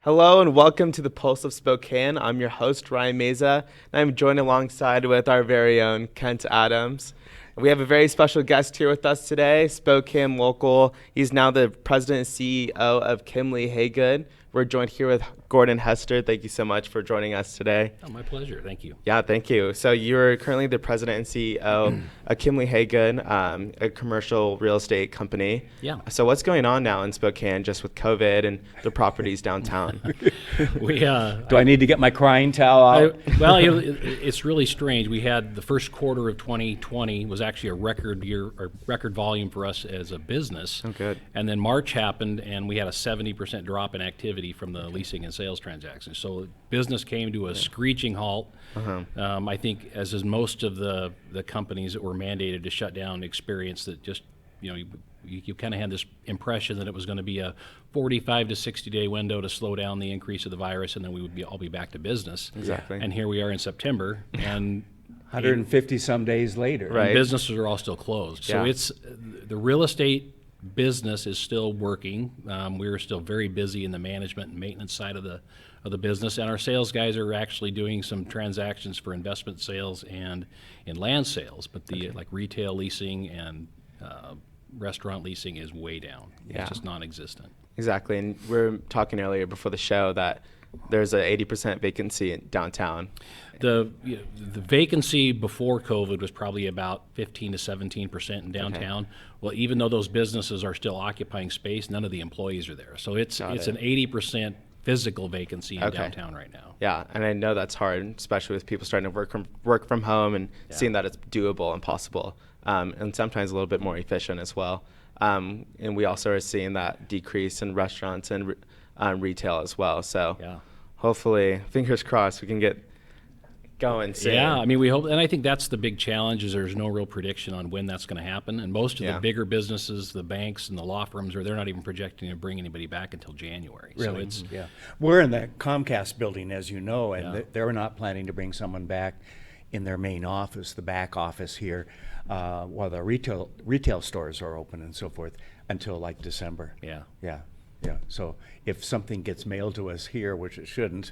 Hello and welcome to the Pulse of Spokane. I'm your host, Ryan Meza, and I'm joined alongside with our very own Kent Adams. We have a very special guest here with us today, Spokane local. He's now the president and CEO of Kiemle Hagood. We're joined here with Gordon Hester. Thank you so much for joining us today. Oh, my pleasure. Thank you. Yeah, thank you. So you're currently the president and CEO of Kiemle Hagood, a commercial real estate company. Yeah. So what's going on now in Spokane just with COVID and the properties downtown? Do I need to get my crying towel out? It's really strange. We had the first quarter of 2020 was actually a record year, or record volume for us as a business. Oh, good. And then March happened, and we had a 70% drop in activity from the leasing and sales transactions. So business came to a screeching halt. I think, as is most of the companies that were mandated to shut down, experienced that just, you kind of had this impression that it was going to be a 45 to 60 day window to slow down the increase of the virus, and then we would all be back to business. Exactly. And here we are in September, and 150 some days later. Right. businesses are all still closed. So Yeah. it's the real estate business is still working. We're still very busy in the management and maintenance side of the business, and our sales guys are actually doing some transactions for investment sales and in land sales. But like retail leasing and restaurant leasing is way down. Yeah. It's just non-existent. Exactly, and we were talking earlier before the show that there's an 80% vacancy in downtown. The vacancy before COVID was probably about 15 to 17% in downtown. Well, even though those businesses are still occupying space, none of the employees are there. So it's an 80% physical vacancy in downtown right now. Yeah, and I know that's hard, especially with people starting to work from home and seeing that it's doable and possible, and sometimes a little bit more efficient as well. And we also are seeing that decrease in restaurants and retail as well. So hopefully, fingers crossed, we can get going soon. Yeah, I mean, we hope, and I think that's the big challenge, is there's no real prediction on when that's going to happen. And most of the bigger businesses, the banks and the law firms, they're not even projecting to bring anybody back until January. Really? So it's We're in the Comcast building, as you know, and they're not planning to bring someone back in their main office, the back office here, while the retail stores are open and so forth, until like December. Yeah. So if something gets mailed to us here, which it shouldn't,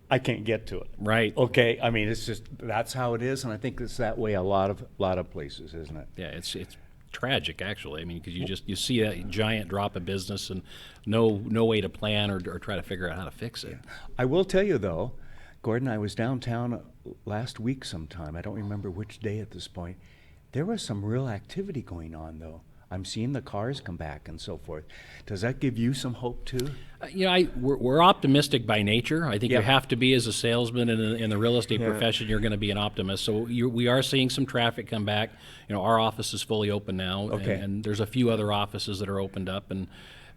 I can't get to it. Right. Okay. I mean, it's just that's how it is, and I think it's that way a lot of places, isn't it? Yeah, it's tragic, actually. I mean, because you see a giant drop in business and no way to plan or try to figure out how to fix it. I will tell you though, Gordon, I was downtown last week sometime. I don't remember which day at this point. There was some real activity going on though. I'm seeing the cars come back and so forth. Does that give you some hope too? We're optimistic by nature. I think you have to be as a salesman in the real estate profession. You're going to be an optimist. So we are seeing some traffic come back. Our office is fully open now, and there's a few other offices that are opened up, and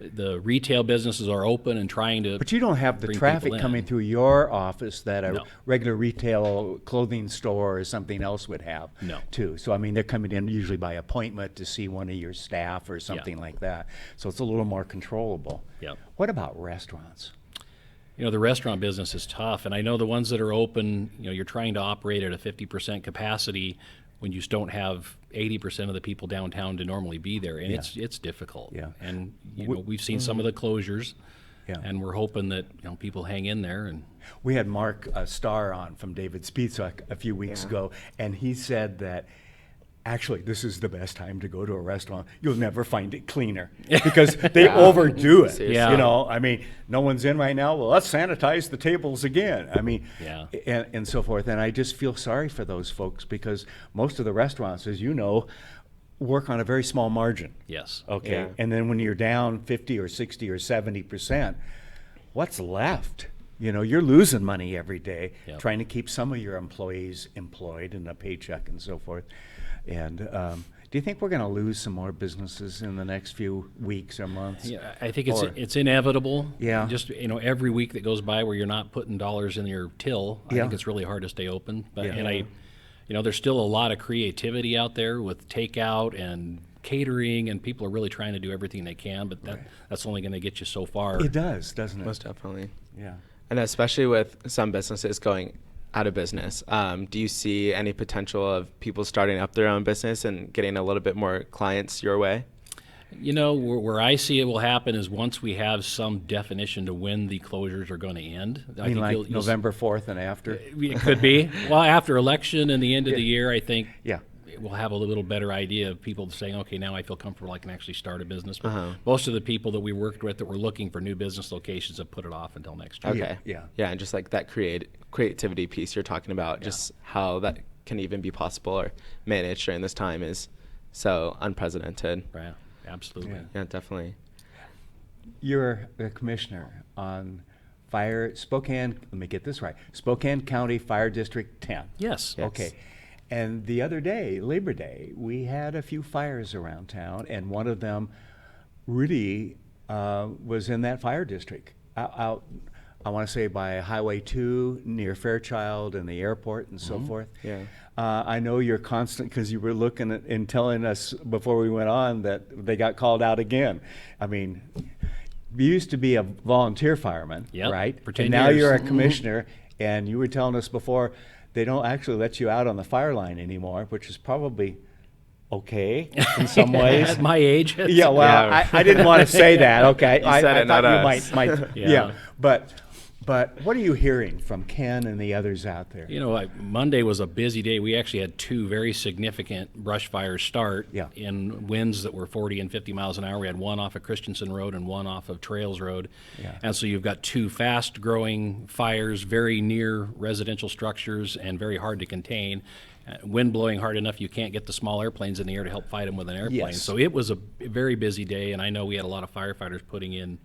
the retail businesses are open and trying to. But you don't have the traffic coming through your office that a regular retail clothing store or something else would have. No. Too. So I mean, they're coming in usually by appointment to see one of your staff or something like that. So it's a little more controllable. Yep. What about restaurants? The restaurant business is tough, and I know the ones that are open, you're trying to operate at a 50% capacity when you just don't have 80% of the people downtown to normally be there, and it's difficult. Yeah. And we've seen some of the closures, and we're hoping that people hang in there. And we had Mark Starr on from David Pizza a few weeks ago, and he said that actually this is the best time to go to a restaurant. You'll never find it cleaner because they overdo it. I mean, no one's in right now. Well, let's sanitize the tables again. I mean, and so forth. And I just feel sorry for those folks because most of the restaurants, as you know, work on a very small margin. Yes. Okay. Yeah. And then when you're down 50 or 60 or 70%, what's left? You're losing money every day trying to keep some of your employees employed and a paycheck and so forth. And do you think we're going to lose some more businesses in the next few weeks or months? Yeah, I think it's inevitable. Yeah. Just every week that goes by where you're not putting dollars in your till, I think it's really hard to stay open. But there's still a lot of creativity out there with takeout and catering, and people are really trying to do everything they can. But that's only going to get you so far. It does, doesn't it? Most definitely. Yeah. And especially with some businesses going out of business, do you see any potential of people starting up their own business and getting a little bit more clients your way? You know, where I see it will happen is once we have some definition to when the closures are going to end. I mean, like November 4th and after? It could be. Well, after election and the end of the year, I think Yeah. we'll have a little better idea of people saying, okay, now I feel comfortable I can actually start a business. But most of the people that we worked with that were looking for new business locations have put it off until next year. Okay. Yeah. Yeah, and just like that creativity piece you're talking about, just how that can even be possible or managed during this time is so unprecedented. Right. Absolutely. Yeah, definitely. You're a commissioner on Spokane, let me get this right, Spokane County Fire District 10. Yes. Okay. And the other day, Labor Day, we had a few fires around town, and one of them really was in that fire district. Out, I want to say by Highway 2 near Fairchild and the airport and so forth. Yeah. I know you're constant because you were looking at and telling us before we went on that they got called out again. I mean, you used to be a volunteer fireman, Yep, right? for 10 and now years. you're a commissioner, and you were telling us before they don't actually let you out on the fire line anymore, which is probably okay in some ways. At my age. Yeah, well, Yeah. I didn't want to say that. Okay, You said I it, thought not you us. might. Yeah. Yeah, but what are you hearing from Ken and the others out there? You know, Monday was a busy day. We actually had two very significant brush fires start in winds that were 40 and 50 miles an hour. We had one off of Christensen Road and one off of Trails Road. Yeah. And so you've got two fast-growing fires very near residential structures and very hard to contain. Wind blowing hard enough you can't get the small airplanes in the air to help fight them with an airplane. Yes. So it was a very busy day, and I know we had a lot of firefighters putting in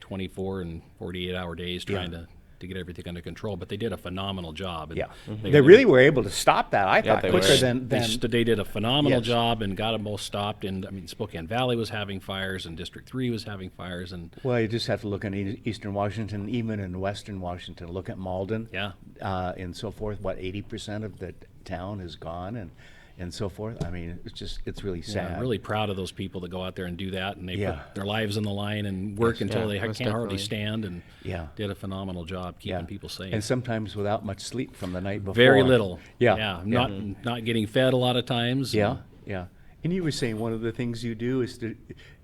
24 and 48-hour days trying to get everything under control, but they did a phenomenal job. And Yeah, they really were able to stop that. I thought they quicker were. than they did a phenomenal Yes. job and got them both stopped. And I mean, Spokane Valley was having fires, and District 3 was having fires, and Well, you just have to look in Eastern Washington, even in Western Washington. Look at Malden, and so forth. What 80% of the town is gone, and so forth. I mean, it's really sad. I'm really proud of those people that go out there and do that, and they Yeah. put their lives on the line and work until they most can't hardly definitely. stand, and Yeah. did a phenomenal job keeping people safe. And sometimes without much sleep from the night before. Very little. Yeah. Not getting fed a lot of times. Yeah, yeah. And you were saying one of the things you do is to,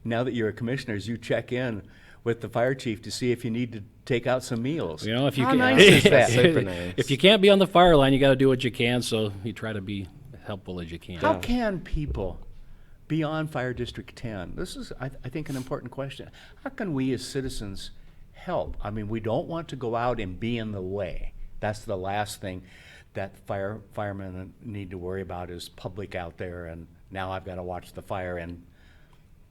now that you're a commissioner, is you check in with the fire chief to see if you need to take out some meals. You know, if you How can, nice is that? Super nice. if you can't be on the fire line, you got to do what you can. So you try to be helpful as you can. How can people beyond Fire District 10? This is, I think, an important question. How can we as citizens help? I mean, we don't want to go out and be in the way. That's the last thing that firemen need to worry about is public out there, and now I've got to watch the fire and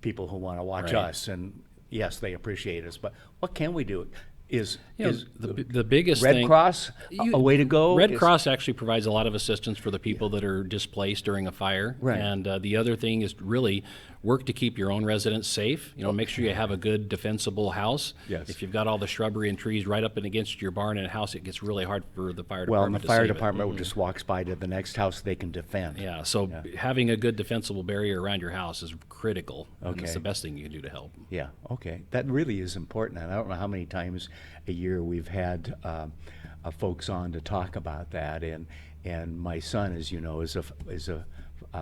people who want to watch Right. us. And yes, they appreciate us, but what can we do? Is the biggest Red thing, Cross a way to go? Red Cross actually provides a lot of assistance for the people that are displaced during a fire. Right. And the other thing is really work to keep your own residents safe. You know, make sure you have a good defensible house. Yes. If you've got all the shrubbery and trees right up and against your barn and a house, it gets really hard for the fire Well, department and the to fire save it. department just walks by to the next house they can defend. Yeah, so having a good defensible barrier around your house is critical. And Okay. it's the best thing you can do to help. Yeah, okay. That really is important. And I don't know how many times a year we've had folks on to talk about that. And my son, as you know, is a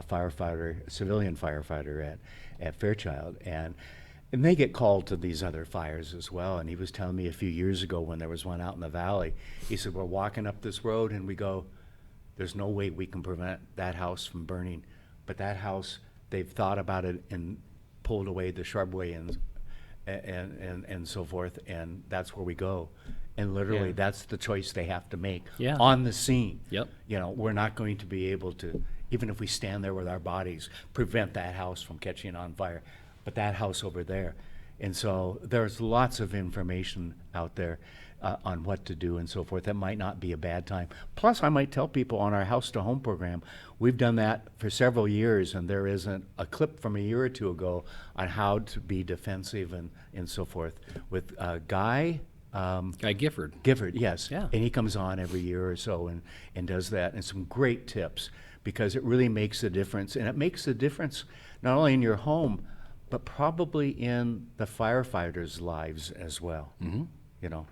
firefighter, a civilian firefighter at Fairchild. And they get called to these other fires as well. And he was telling me a few years ago when there was one out in the valley, he said, we're walking up this road and we go, there's no way we can prevent that house from burning. But that house, they've thought about it and pulled away the shrubbery and so forth, and that's where we go. And literally, that's the choice they have to make on the scene. Yep. You know, we're not going to be able to, even if we stand there with our bodies, prevent that house from catching on fire, but that house over there. And so there's lots of information out there on what to do and so forth. That might not be a bad time. Plus, I might tell people on our House to Home program, we've done that for several years, and there isn't a clip from a year or two ago on how to be defensive and so forth with Guy. Guy Gifford. Gifford, yes. Yeah. And he comes on every year or so and does that, and some great tips, because it really makes a difference. And it makes a difference not only in your home, but probably in the firefighters' lives as well. Mm-hmm. You know.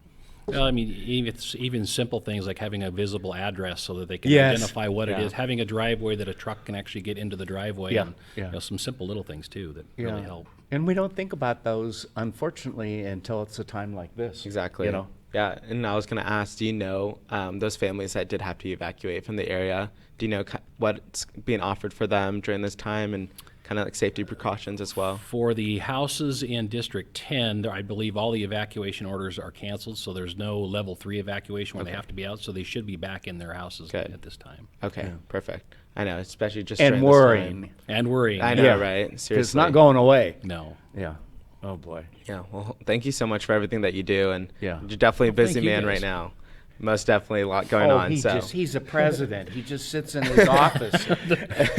Well, I mean, even simple things like having a visible address so that they can Yes. identify what it Yeah. is, having a driveway that a truck can actually get into the driveway, Yeah. and Yeah. some simple little things too that really help. And we don't think about those, unfortunately, until it's a time like this. Exactly. You know? Yeah, and I was going to ask, do you know those families that did have to evacuate from the area? Do you know what's being offered for them during this time and kind of like safety precautions as well? For the houses in District 10, I believe all the evacuation orders are canceled, so there's no level 3 evacuation where they have to be out, so they should be back in their houses Good. at this time. Okay, perfect. I know, especially just And during this worrying. time. And worrying. I know, Yeah. right? 'Cause Seriously. it's not going away. No. Yeah. Oh, boy. Yeah, well, thank you so much for everything that you do, and Yeah. you're definitely a Well, busy thank you man guys. right now. Most definitely a lot going on. He's a president. He just sits in his office.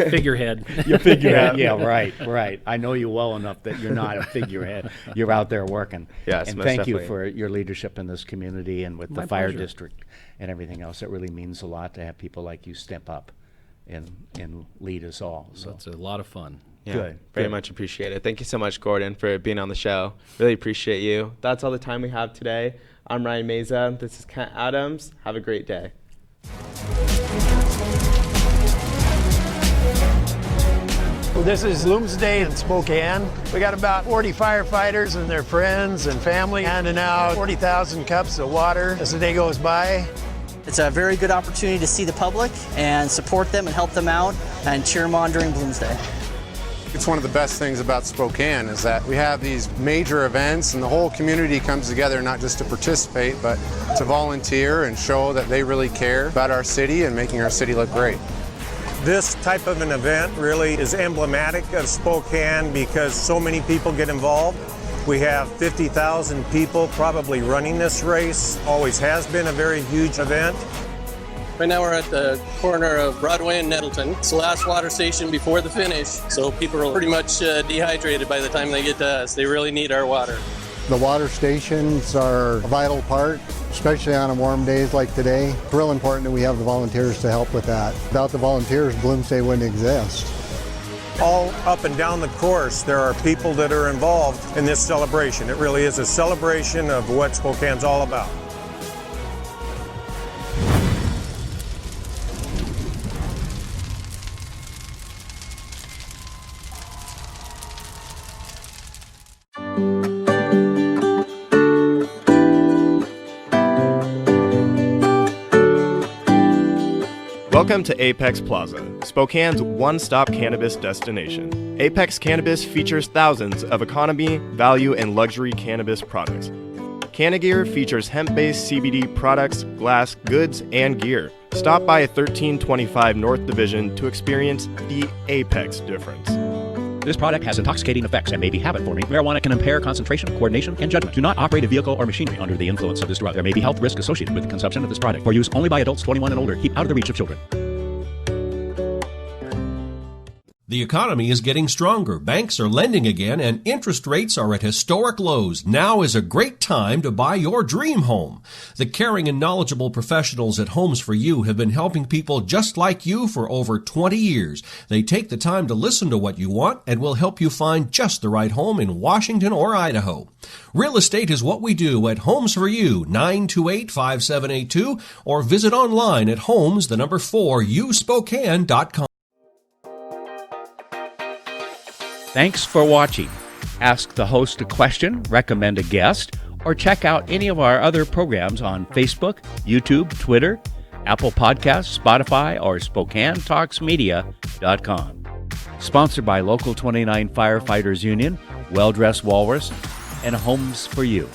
Figurehead. You're figurehead. Yeah, right. I know you well enough that you're not a figurehead. You're out there working. Yes, and most thank you definitely. for your leadership in this community and with My the fire pleasure. district and everything else. It really means a lot to have people like you step up and lead us all. So So it's a lot of fun. Yeah, Good, very good. much appreciated. Thank you so much, Gordon, for being on the show. Really appreciate you. That's all the time we have today. I'm Ryan Meza. This is Kent Adams. Have a great day. This is Bloomsday in Spokane. We got about 40 firefighters and their friends and family handing out 40,000 cups of water as the day goes by. It's a very good opportunity to see the public and support them and help them out and cheer them on during Bloomsday. It's one of the best things about Spokane is that we have these major events and the whole community comes together not just to participate, but to volunteer and show that they really care about our city and making our city look great. This type of an event really is emblematic of Spokane because so many people get involved. We have 50,000 people probably running this race. Always has been a very huge event. Right now we're at the corner of Broadway and Nettleton. It's the last water station before the finish, so people are pretty much dehydrated by the time they get to us. They really need our water. The water stations are a vital part, especially on warm days like today. It's real important that we have the volunteers to help with that. Without the volunteers, Bloomsday wouldn't exist. All up and down the course, there are people that are involved in this celebration. It really is a celebration of what Spokane's all about. Welcome to Apex Plaza, Spokane's one-stop cannabis destination. Apex Cannabis features thousands of economy, value, and luxury cannabis products. Cannagear features hemp-based CBD products, glass, goods, and gear. Stop by 1325 North Division to experience the Apex difference. This product has intoxicating effects and may be habit-forming. Marijuana can impair concentration, coordination, and judgment. Do not operate a vehicle or machinery under the influence of this drug. There may be health risk associated with the consumption of this product. For use only by adults 21 and older. Keep out of the reach of children. The economy is getting stronger. Banks are lending again, and interest rates are at historic lows. Now is a great time to buy your dream home. The caring and knowledgeable professionals at Homes for You have been helping people just like you for over 20 years. They take the time to listen to what you want and will help you find just the right home in Washington or Idaho. Real estate is what we do at Homes for You, 928-5782, or visit online at homes4uspokane.com. Thanks for watching. Ask the host a question, recommend a guest, or check out any of our other programs on Facebook, YouTube, Twitter, Apple Podcasts, Spotify, or SpokaneTalksMedia.com. Sponsored by Local 29 Firefighters Union, Well Dressed Walrus, and Homes for You.